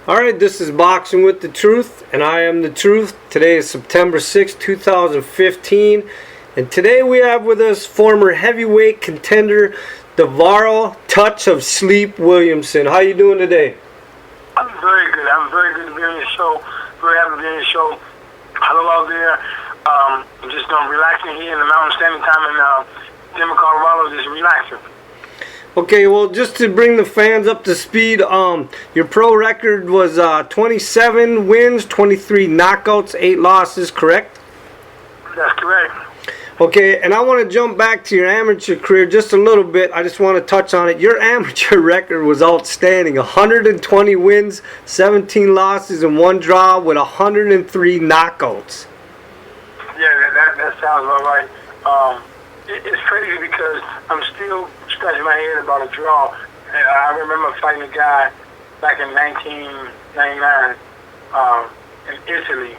Alright, this is Boxing with the Truth, and I am the Truth. Today is September 6, 2015, and today we have with us former heavyweight contender DaVarryl "Touch of Sleep" Williamson. How you doing today? I'm very good. I'm very good to be on your show. Very happy to be on your show. Hello out there. I'm just relaxing here in the Mountain Standing Time in Denver, Colorado, just relaxing. Okay, well, just to bring the fans up to speed, your pro record was 27 wins, 23 knockouts, 8 losses, correct? That's correct. Okay, and I want to jump back to your amateur career just a little bit. I just want to touch on it. Your amateur record was outstanding. 120 wins, 17 losses, and 1 draw with 103 knockouts. Yeah, that sounds about right. It's crazy because I'm still scratching my head about a draw. I remember fighting a guy back in 1999 in Italy,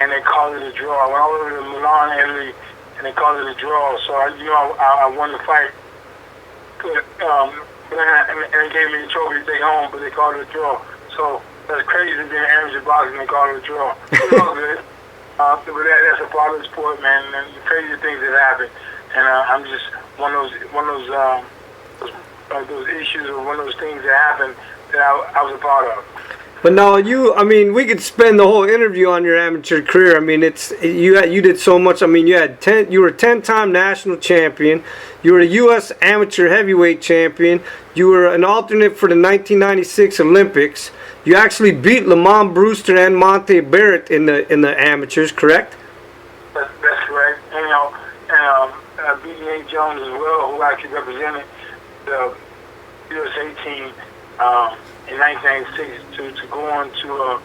and they called it a draw. I went all over to Milan, Italy, and they called it a draw. So I won the fight. And they gave me the trophy to take home, but they called it a draw. So that's crazy to be in amateur boxing and they called it a draw. It was all good. But that's a part of the sport, man, and the crazy things that happen. And I'm just one of those issues or one of those things that happened that I was a part of. But now we could spend the whole interview on your amateur career. I mean, you did so much. I mean, you were a 10-time national champion. You were a U.S. amateur heavyweight champion. You were an alternate for the 1996 Olympics. You actually beat Lamont Brewster and Monte Barrett in the amateurs, correct? That's correct. I beat Nate Jones as well, who actually represented the USA team in 1996 to go on to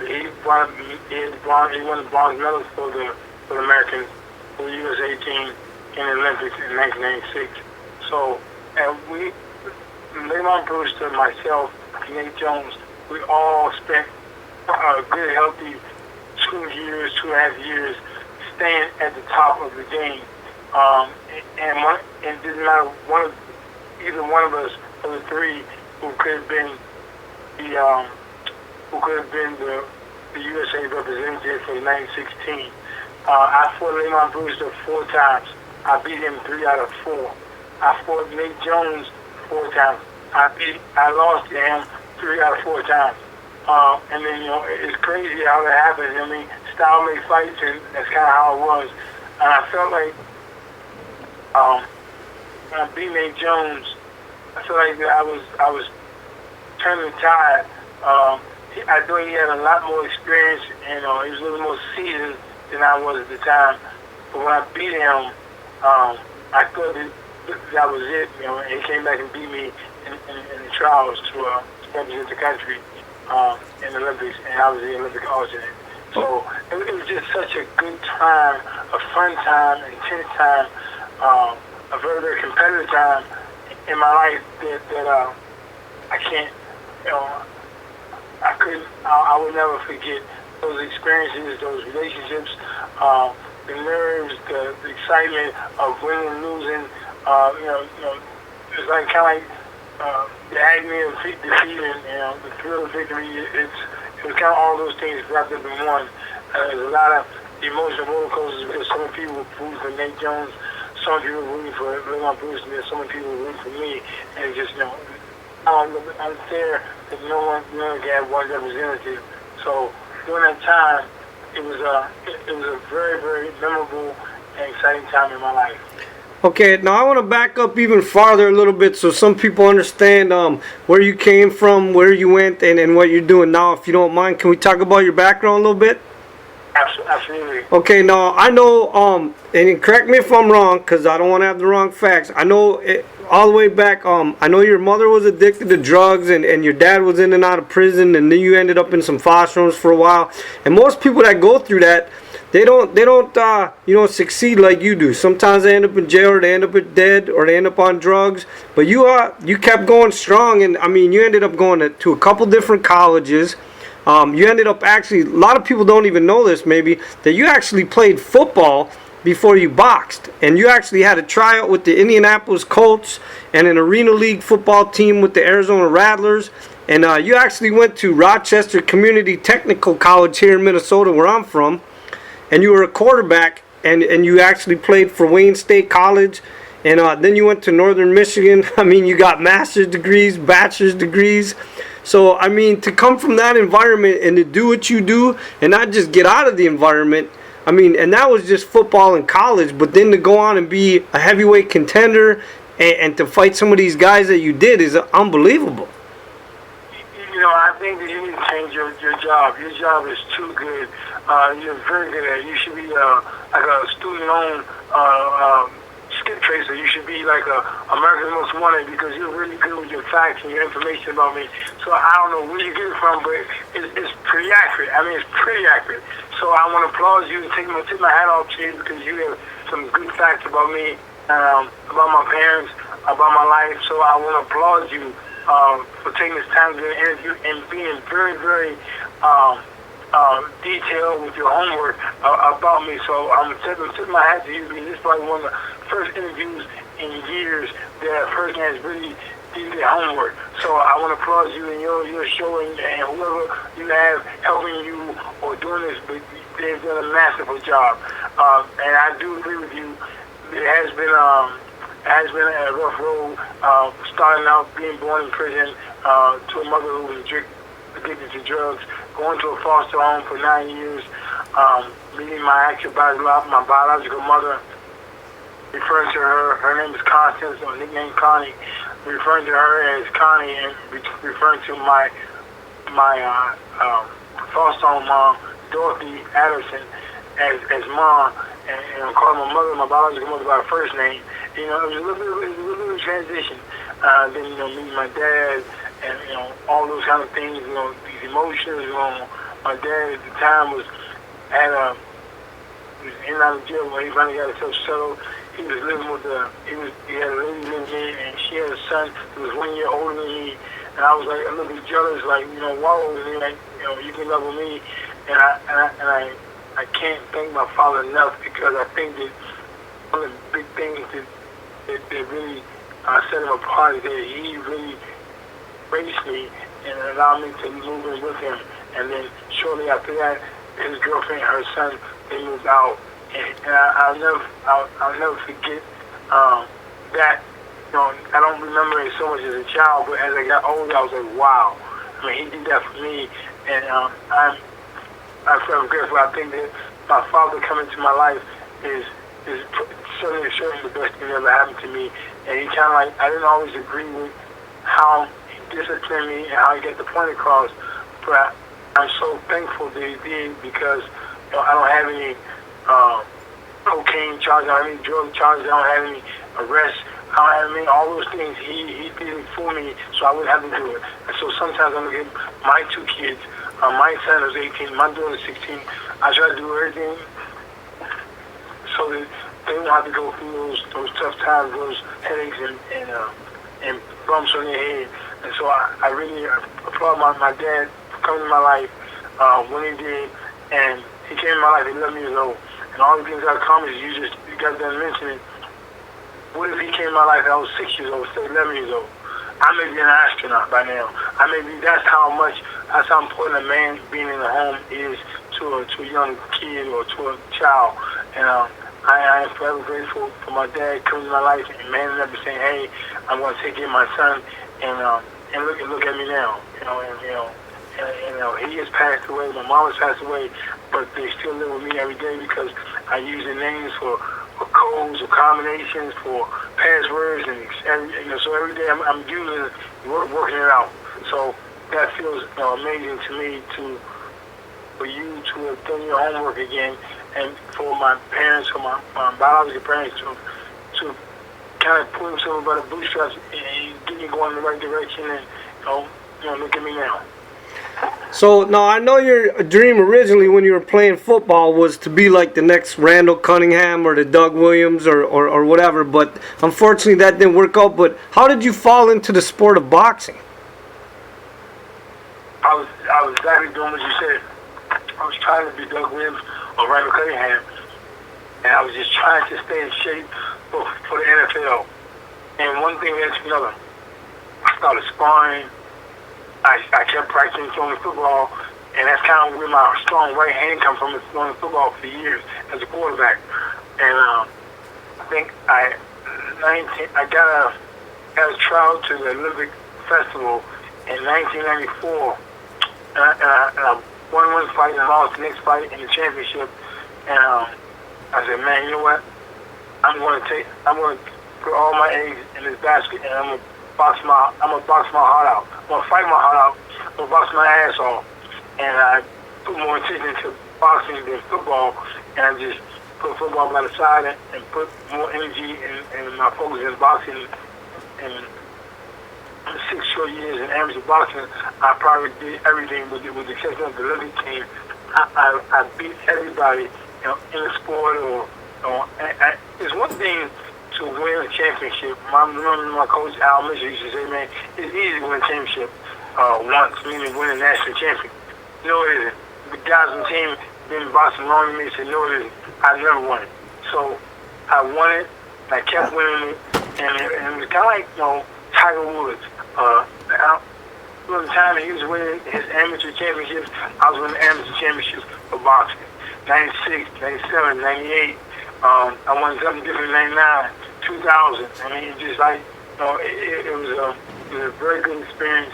he won the bronze medal for the Americans, for the USA team in the Olympics in 1996. So, and Lamont Brewster, myself, Nate Jones, we all spent a good, healthy 2.5 years staying at the top of the game. And it didn't matter either one of us of the three who could have been the USA representative for 1916. I fought Lamont Brewster 4 times. I beat him 3 out of 4. I fought Nate Jones 4 times. I lost to him 3 out of 4 times. And then it's crazy how that happens. I mean, style made fights, and that's kind of how it was. And I felt like when I beat Nate Jones, I felt like I was turning the tide. I thought he had a lot more experience, and he was a little more seasoned than I was at the time. But when I beat him, I thought that was it. And he came back and beat me in the trials to represent the country in the Olympics, and I was the Olympic alternate. So it was just such a good time, a fun time, intense time. A very, very competitive time in my life that I can't, I will never forget those experiences, those relationships, the nerves, the excitement of winning and losing. It's like kind of like the agony of defeat and the thrill of victory. It was kind of all those things wrapped up in one. There's a lot of emotional roller coasters because so many people were rooting for Nate Jones. Some people were rooting for Lamont Brewster, and some people were rooting for me, and it's just unfair that no one can have one representative. So during that time, it was a very, very memorable and exciting time in my life. Okay, now I want to back up even farther a little bit so some people understand where you came from, where you went, and what you're doing now. If you don't mind, can we talk about your background a little bit? Absolutely. Okay, now I know, and correct me if I'm wrong, because I don't want to have the wrong facts. I know all the way back, I know your mother was addicted to drugs, and your dad was in and out of prison, and then you ended up in some foster homes for a while. And most people that go through that, they don't succeed like you do. Sometimes they end up in jail, or they end up dead, or they end up on drugs. But you kept going strong, and I mean, you ended up going to a couple different colleges. You ended up actually, a lot of people don't even know this maybe, that you actually played football before you boxed. And you actually had a tryout with the Indianapolis Colts and an Arena League football team with the Arizona Rattlers. And you actually went to Rochester Community Technical College here in Minnesota, where I'm from, and you were a quarterback, and you actually played for Wayne State College, and then you went to Northern Michigan. I mean, you got master's degrees, bachelor's degrees. So, I mean, to come from that environment and to do what you do and not just get out of the environment, I mean, and that was just football in college, but then to go on and be a heavyweight contender and to fight some of these guys that you did is unbelievable. You know, I think that you need to change your job. Your job is too good. You're very good at it. You should be like a student loan skip tracer. You should be like America's Most Wanted because you're really good with your facts and your information about me. So I don't know where you get it from, but it's pretty accurate. I mean, it's pretty accurate. So I want to applaud you and take my hat off to you because you have some good facts about me, about my parents, about my life. So I want to applaud you for taking this time to do an interview and being very, very detailed with your homework about me. So I'm tipping my hat to you because this is probably one of the first interviews in years that a person has really did their homework. So I want to applaud you and your show and whoever you have helping you or doing this, but they've done a masterful job. And I do agree with you. It has been a rough road, starting out being born in prison to a mother who was addicted to drugs, going to a foster home for 9 years, meeting my actual biological mother, referring to her name is Constance, or nickname Connie, referring to her as Connie, and referring to my foster home mom, Dorothy Addison, as mom, and I'm calling my mother, my biological mother, by her first name. You know, it was a little bit of a transition. Then, you know, meeting my dad, and, you know, all those kind of things, you know, these emotions. You know, my dad at the time was in and out of jail when he finally got himself settled. He was living with he had a lady living in, and she had a son who was 1 year older than me. And I was like a little bit jealous, like, you know, why was he like, you know, you can love with me? And I can't thank my father enough because I think that one of the big things that really set him apart is that he really raised me and allowed me to move in with him. And then shortly after that, his girlfriend and her son, they moved out. And I'll never forget that. You know, I don't remember it so much as a child, but as I got older, I was like, wow. I mean, he did that for me, and I felt grateful. I think that my father coming to my life is certainly the best thing that ever happened to me. And he kind of like, I didn't always agree with how he disciplined me and how he got the point across, but I'm so thankful that he did because, you know, I don't have any cocaine charges, I don't have any drug charges, I don't have any arrests, I don't have any, all those things. He did it for me so I wouldn't have to do it. And so sometimes I'm looking at my two kids, my son is 18, my daughter is 16, I try to do everything so that they don't have to go through those tough times, those headaches and bumps on their head. And so I really applaud my dad for coming to my life when he did, and he came in my life at 11 years old. And all the things I accomplished, you got done mentioning. What if he came in my life when I was 6 years old, instead of 11 years old? I may be an astronaut by now. That's how important a man being in the home is to a young kid or to a child. And I am forever grateful for my dad coming to my life and manning up and saying, hey, I'm going to take care of my son, and look at me now. He has passed away, my mom has passed away, but they still live with me every day because I use their names for codes or combinations, for passwords, and so every day I'm using working it out. So that feels amazing to me for you to have done your homework again, and for my parents, for my biological parents to kind of pull themselves by the bootstraps and get me going in the right direction, and look at me now. So now I know your dream originally when you were playing football was to be like the next Randall Cunningham or the Doug Williams or whatever, but unfortunately that didn't work out. But how did you fall into the sport of boxing? I was exactly doing what you said. I was trying to be Doug Williams or Randall Cunningham, and I was just trying to stay in shape for the NFL. And one thing led to another. I started sparring, I kept practicing throwing the football, and that's kind of where my strong right hand come from, is throwing the football for years as a quarterback. And I think I got a trial to the Olympic Festival in 1994, and I won one fight and I lost the next fight in the championship. And I said, man, you know what? I'm going to put all my eggs in this basket, and I'm gonna box my heart out. I'm gonna fight my heart out. I'm gonna box my ass off. And I put more attention to boxing than football, and I just put football by the side and put more energy and my focus in boxing. And 6 short years in amateur boxing, I probably did everything with the exception of the Olympic team. I beat everybody, in the sport. It's one thing to win a championship. My coach Al Mitchell used to say, man, it's easy to win a championship once, meaning win a national champion. No, it isn't. The guys on the team been boxing longer than me said, no, it isn't. I never won it. So I won it. I kept winning it, and it was kind of like Tiger Woods. During the time he was winning his amateur championships, I was winning amateur championships for boxing. 96, 97, 98. I won something different in 99, 2000. I mean, it's just like, it was a very good experience.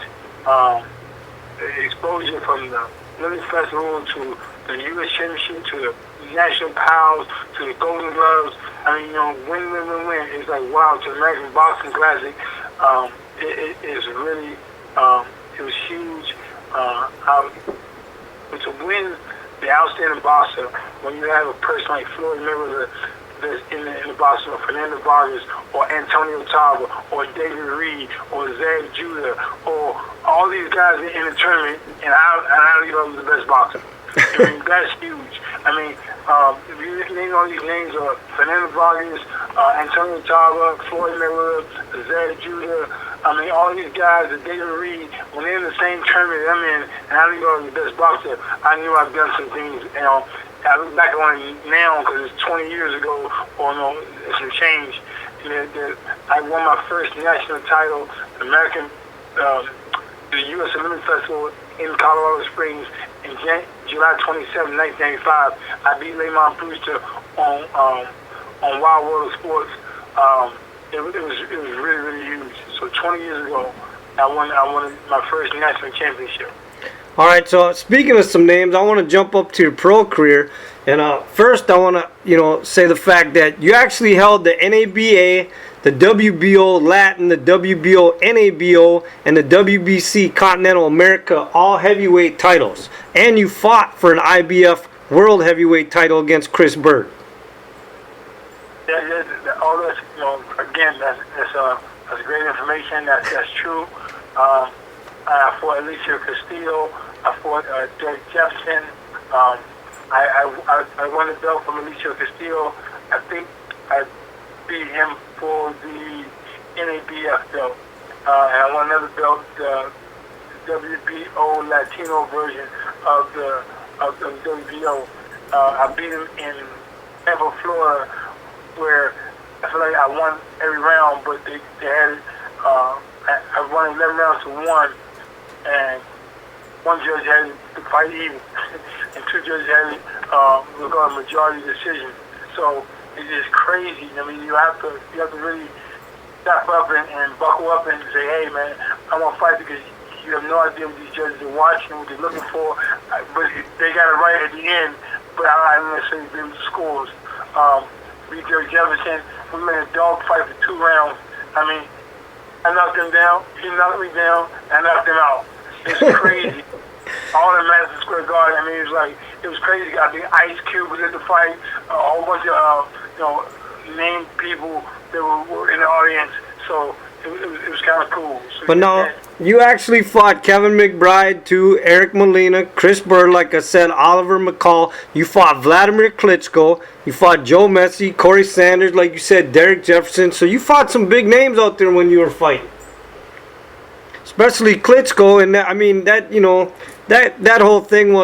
Exposure from the Olympic Festival to the U.S. Championship to the National Pals to the Golden Gloves. I mean, win. It's like, wow, to the American Boxing Classic. It is really, it was huge. To win the outstanding boxer, when you have a person like Floyd Mayweather in the boxing, or Fernando Vargas, or Antonio Tarver, or David Reed, or Zab Judah, or all these guys in the tournament, and I was the best boxer. I mean, that's huge. I mean, if you name all these names, Fernando Vargas, Antonio Tarver, Floyd Mayweather, Zab Judah, I mean, all these guys, David Reed, when they're in the same tournament I'm in, and I knew I was the best boxer, I knew I've done some things, I look back on it now because it's 20 years ago, or some change. I won my first national title, the U.S. Olympic Festival in Colorado Springs in July 27, 1995. I beat Lamont Brewster on Wild World of Sports. It was really, really huge. So 20 years ago, I won my first national championship. All right, so speaking of some names, I want to jump up to your pro career. And first, I want to, say the fact that you actually held the NABA, the WBO Latin, the WBO NABO, and the WBC Continental America all heavyweight titles. And you fought for an IBF World Heavyweight title against Chris Bird. Yeah, all this, again, that's great information. That's true. I fought Alicia Castillo. I fought Derek Jefferson. I won the belt from Alicia Castillo. I think I beat him for the NABF belt. And I won another belt, the WBO Latino version of the WBO. I beat him in Tampa, Florida, where I feel like I won every round, but they had I won 11 rounds to 1, and one judge had to fight even, and 2 judges had it regarding majority decision. So it's just crazy. I mean, you have to really step up and buckle up and say, hey man, I want to fight, because you have no idea what these judges are watching, what they're looking for. But they got it right at the end, but I don't necessarily agree with the scores. Beat Derek Jefferson. We made a dog fight for 2 rounds. I mean, I knocked him down, he knocked me down, and I knocked him out. It's crazy. All in Madison Square Garden. I mean, it was crazy. I think Ice Cube was at the fight. A whole bunch of named people that were in the audience. So it was kind of cool. So but no, you actually fought Kevin McBride too, Eric Molina, Chris Bird, like I said, Oliver McCall. You fought Vladimir Klitschko. You fought Joe Messi, Corey Sanders, like you said, Derek Jefferson. So you fought some big names out there when you were fighting. Especially Klitschko, and I mean that whole thing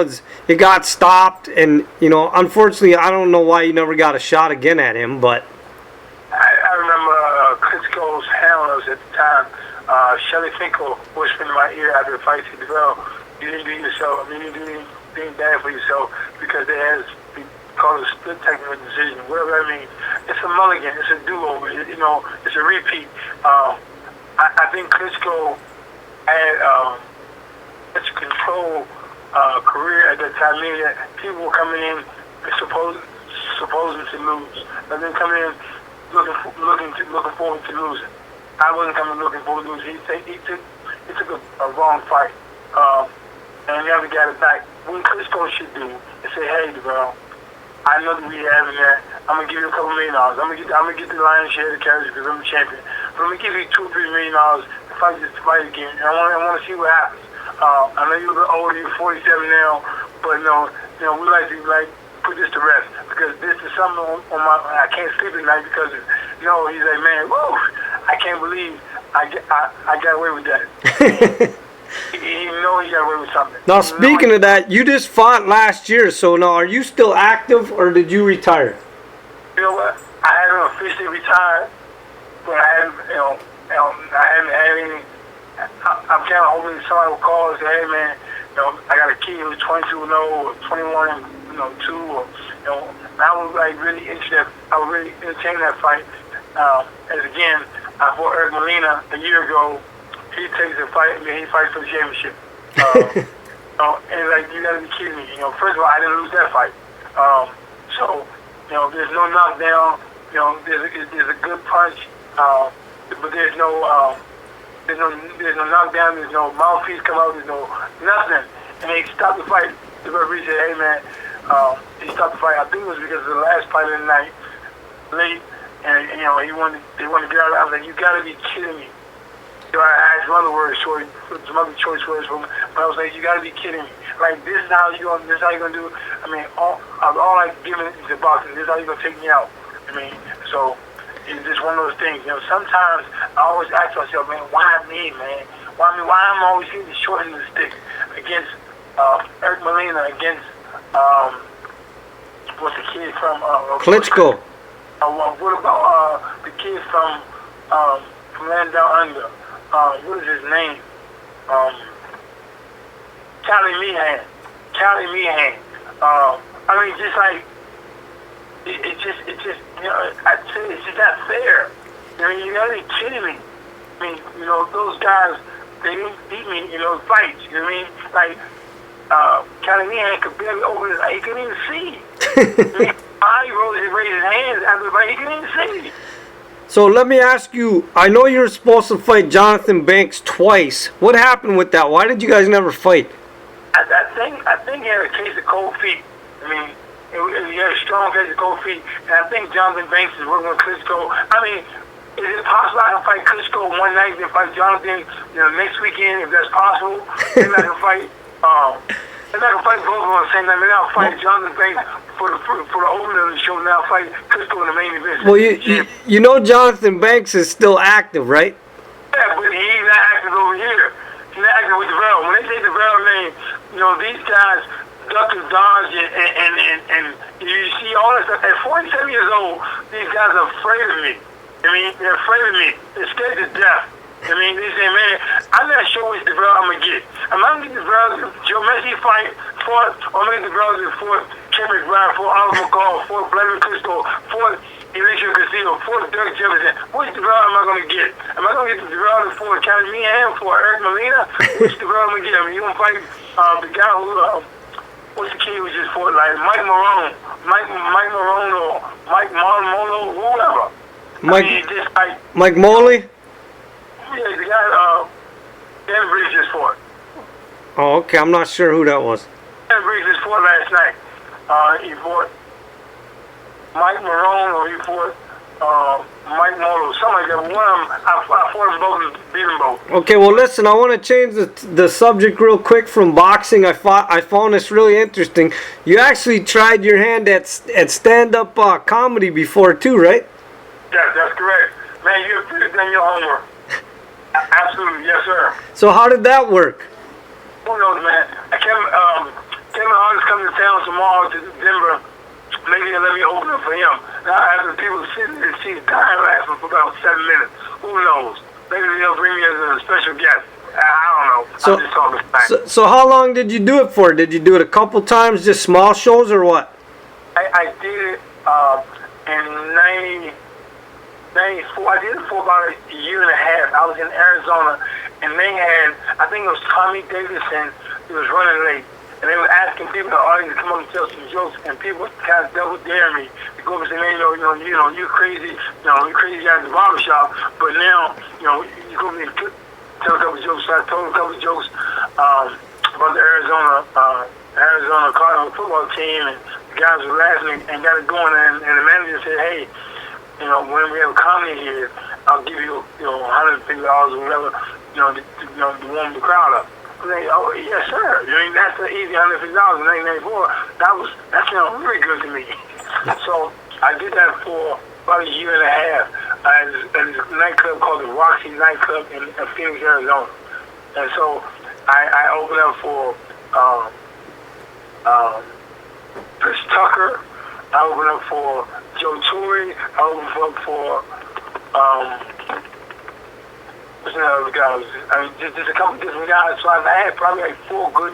it got stopped, and unfortunately I don't know why you never got a shot again at him, but I remember Klitschko's handlers at the time. Shelly Finkel whispered in my ear after the fight, said, DaVarryl, you didn't do yourself. I mean, you didn't do anything bad for yourself because they had called a split technical decision. Whatever that means. It's a mulligan. It's a do-over. It's a repeat. I think Klitschko had such a control career at that time. Meaning that people were coming in supposing to lose, and then coming in looking forward to losing. I wasn't coming looking forward to losing. He took a wrong fight, and never got it back. What Klitschko should do is say, "Hey, DaVarryl, I know that we having that. I'm gonna give you a couple $1 million. I'm gonna get the lion's share of the carriage because I'm the champion. But I'm gonna give you $2 or $3 million to fight this fight again. And I want to see what happens. I know you're a little older. You're 47 now, but we like to put this to rest because this is something on my. I can't sleep at night because he's like, man, whoa, I can't believe I got away with that. He got away with something. Now, speaking of that, you just fought last year, so now are you still active or did you retire? You know what? I haven't officially retired, but I haven't had any. I'm kind of hoping somebody will call and say, hey man, I got a kid who's 22-0 or 21-2, or I was really interested. I was really entertaining that fight. As again, I fought Eric Molina a year ago. He takes the fight. He fights for the championship. And you gotta be kidding me. First of all, I didn't lose that fight. So there's no knockdown. There's a good punch, but there's no knockdown. There's no mouthpiece come out. There's no nothing. And they stopped the fight. The referee said, "Hey man," he stopped the fight. I think it was because of the last fight of the night, late, and they wanted to get out. I was like, "You gotta be kidding me." I had some other choice words from him, but I was like, "You gotta be kidding me! This is how you gonna do?" I mean, all I give it is boxing. This is how you gonna take me out. I mean, so it's just one of those things. Sometimes I always ask myself, man, why me, man? Why me? Why I'm always getting the short end of the stick against Eric Molina, against what's the kid from Klitschko? What about the kid from Land Down Under? What is his name? Cali Meehan. I mean, just it's just I'd say it's just not fair. I mean, you gotta be kidding me. I mean, those guys, they didn't beat me in those fights. You know what I mean? Cali Meehan could barely open his eyes. He couldn't even see. I mean, he raised his hands after the fight. He couldn't even see. So let me ask you, I know you were supposed to fight Jonathan Banks twice. What happened with that? Why did you guys never fight? I think he had a case of cold feet. I mean, he had a strong case of cold feet. And I think Jonathan Banks is working with Klitschko. I mean, is it possible I can fight Klitschko one night and then fight Jonathan next weekend, if that's possible? Maybe I can fight both of them on the same night. Maybe I'll fight Jonathan Banks for the opening of the show, and I'll fight Klitschko in the main event. Well, you know Jonathan Banks is still active, right? Yeah, but he's not active over here. He's not active with DaVarryl. When they say DaVarryl name, these guys duck and dodge, and you see all this stuff. At 47 years old, these guys are afraid of me. I mean, they're afraid of me. They're scared to death. I mean, they say, man, I'm not sure which DaVarryl I'm going to get. I'm not going to get DaVarryl Joe Messi fight, or I'm going to get DaVarryl for Kim McBride, for Oliver McCall, for Vladimir Klitschko, for Alicia Castillo, for Dirk Jefferson. Which DaVarryl am I going to get? Am I going to get DaVarryl for Cali Meehan, for Eric Molina? Which DaVarryl am I going to get? I mean, you going to fight the guy who, what's the kid who just fought, Mike Marone, or Mike Marone, whoever. Mike Moley? Yeah, the guy, Dan Briggs just fought. Oh, okay. I'm not sure who that was. Dan Briggs just fought last night. He fought Mike Marone, or he fought Mike Molo, something like that. One of them, I fought them both and beat them both. Okay, well, listen, I want to change the subject real quick from boxing. I found this really interesting. You actually tried your hand at stand-up comedy before, too, right? Yeah, that's correct. Man, you've done your homework. Absolutely, yes, sir. So how did that work? Who knows, man? Kevin Hart is coming to town tomorrow to Denver. Maybe they'll let me open up for him. Now, after people sitting and see dying laughing for about 7 minutes. Who knows? maybe they'll bring me as a special guest. I don't know. So, I'm just talking smack. so how long did you do it for? Did you do it a couple times, just small shows, or what? I did it in 94. I did it for about a year and a half. I was in Arizona, and they had, I think it was Tommy Davidson, who was running late. And they were asking people in the audience to come up and tell some jokes, and people kind of double dare me to go up and say, man, you're crazy, you're crazy at the barbershop, but now, you go up and tell a couple jokes. So I told a couple jokes about the Arizona Cardinal football team, and the guys were laughing and got it going, and the manager said, hey, when we have a comedy here, I'll give you, $150 or whatever, to warm the crowd up. Like, oh, yes, sir. That's an easy $150 in 1994. That sounded really good to me. So I did that for about a year and a half at this nightclub called the Roxy Nightclub in Phoenix, Arizona. And so I opened up for Chris Tucker. I opened up for Joe Torre. I opened up for what's the other guys? Just a couple different guys. So I've had probably like four good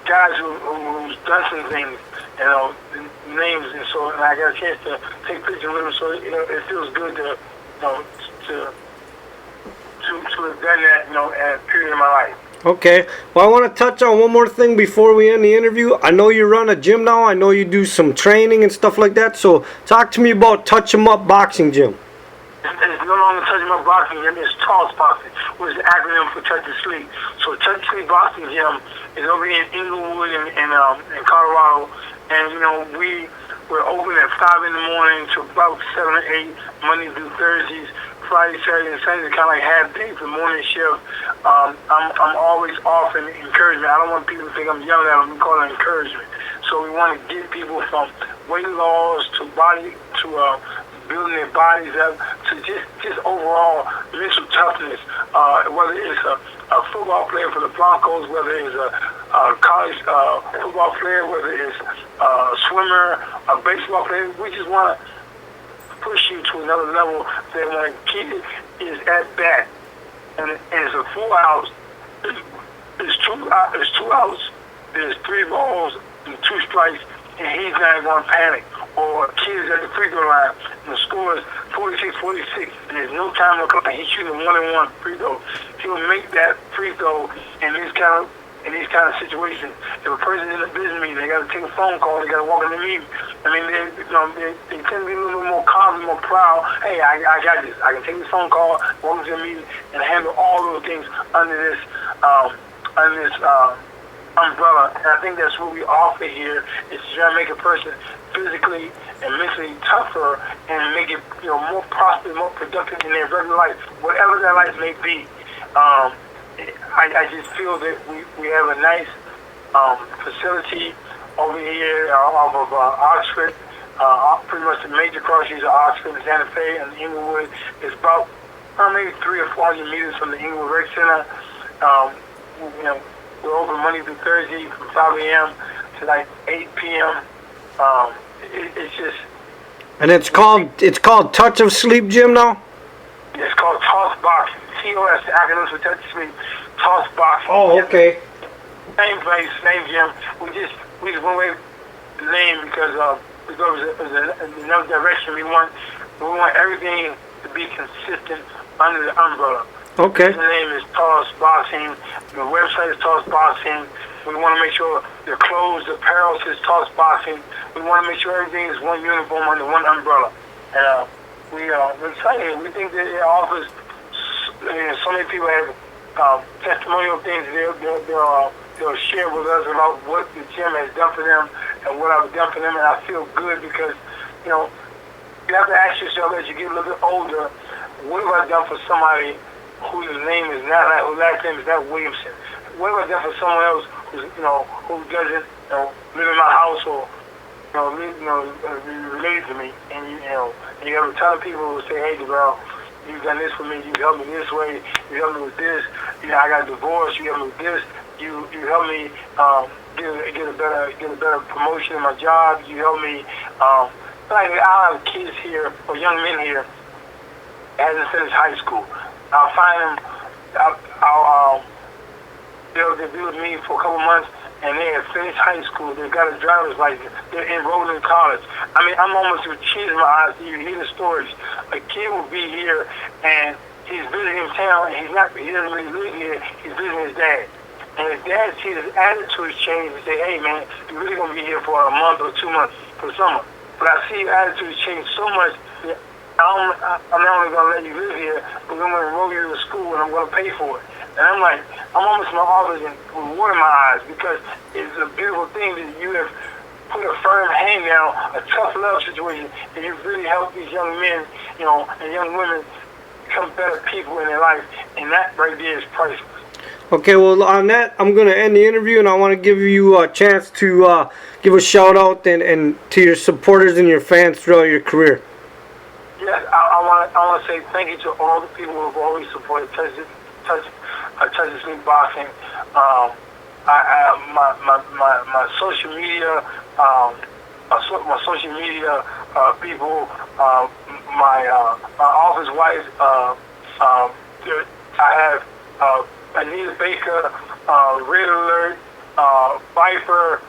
guys who's done some things, names, and so and I got a chance to take pictures with them. So it feels good to have done that, at a period in my life. Okay. Well, I want to touch on one more thing before we end the interview. I know you run a gym now. I know you do some training and stuff like that. So talk to me about Touch 'em Up Boxing Gym. It's no longer Touch 'em Up Boxing Gym. It's TOSS Boxing, which is an acronym for Touch and Sleep. So Touch and Sleep Boxing Gym is over here in Inglewood in Colorado. And, we're open at 5 in the morning to about 7 or 8, Monday through Thursdays. Friday, Saturday, and Sunday is kind of like half day for morning shift. I'm always offering encouragement. I don't want people to think I'm yelling at them. We call it encouragement. So we want to get people from weight loss to building their bodies up to just overall mental toughness. Whether it's a football player for the Broncos, whether it's a college football player, whether it's a swimmer, a baseball player, we just want to push you to another level that when a kid is at bat and it's a 4 outs, it's 2 outs, there's 3 balls and 2 strikes, and he's not going to panic. Or a kid is at the free throw line and the score is 46-46 and there's no time to clock and he's shooting 1-on-1 free throw. He'll make that free throw in these kind of situations. If a person's in a business meeting, they got to take a phone call, they got to walk in the meeting. I mean, they tend to be a little bit more confident, more proud. Hey, I got this. I can take this phone call, walk into a meeting, and handle all those things under this umbrella. And I think that's what we offer here, is to try to make a person physically and mentally tougher and make it more prosperous, more productive in their regular life, whatever their life may be. I just feel that we have a nice facility over here off of Oxford. Pretty much the major crossings of Oxford and Santa Fe and Inglewood. It's about maybe 300 or 400 meters from the Inglewood Rec Center. We're open Monday through Thursday from 5 a.m. to like 8 p.m. It's just. And it's called Touch of Sleep Gym now? It's called TOSS Boxing. TOS, the acronym for Touch of Sleep. TOSS Boxing. Oh, okay. Same place, same gym. We just went away the name because it was another direction. We want everything to be consistent under the umbrella. Okay. The name is TOSS Boxing. The website is TOSS Boxing. We want to make sure the clothes, the apparel says TOSS Boxing. We want to make sure everything is one uniform under one umbrella. And we're excited. We think that it offers. So many people have testimonial things they'll share with us about what the gym has done for them and what I've done for them, and I feel good because you have to ask yourself as you get a little bit older, what have I done for somebody whose name is not like, whose last name is not Williamson? What have I done for someone else who doesn't live in my house or related to me? And you have a ton of people who say, hey, DaVarryl, you've done this for me. You helped me this way. You helped me with this. I got divorced. You helped me with this. You helped me get a better promotion in my job. You helped me. Like I have kids here or young men here, hasn't finished high school. I'll find them. They'll be with me for a couple months, and they have finished high school. They've got a driver's license. They're enrolled in college. I mean, I'm almost with tears in my eyes. You hear the stories. A kid will be here, and he's visiting town, and he doesn't really live here. He's visiting his dad. And his dad sees his attitude change and say, hey, man, you're really going to be here for a month or 2 months for summer. But I see your attitude change so much that I'm not only going to let you live here, but I'm going to enroll you to school, and I'm going to pay for it. And I'm like, I'm almost in my office and with water in my eyes, because it's a beautiful thing that you have put a firm hand down, a tough love situation, and you've really helped these young men, and young women become better people in their life. And that right there is priceless. Okay, well, on that, I'm going to end the interview, and I want to give you a chance to give a shout out and to your supporters and your fans throughout your career. Yes, I want to say thank you to all the people who have always supported Touch the Sleep Boxing. My social media, my social media people, my office wife. I have Anita Baker, Red Alert, Viper,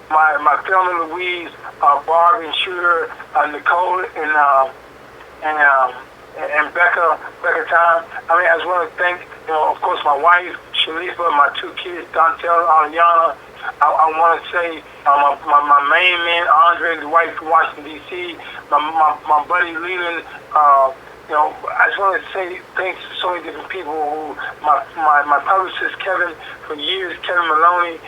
my family Louise, Barb and Shooter, Nicole and Becca Time. I mean, I just want to thank, of course, my wife, Shalifa, my 2 kids, Dontel and Ariana. I want to say my main man, Andre, the wife from Washington, D.C., my buddy Leland. I just want to say thanks to so many different people who, my publicist, Kevin, for years, Kevin Maloney,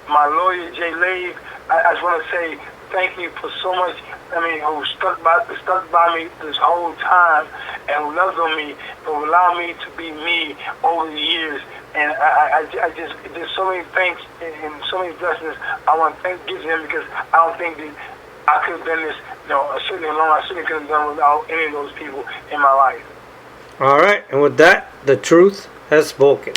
my lawyer, Jay Lave. I just want to say thank you for so much, who stuck by me this whole time, and who loved on me, who allowed me to be me over the years. And I just, there's so many thanks and so many blessings I want to give to him, because I don't think that I could have done this, certainly alone. I certainly could have done without any of those people in my life. All right, and with that, the truth has spoken.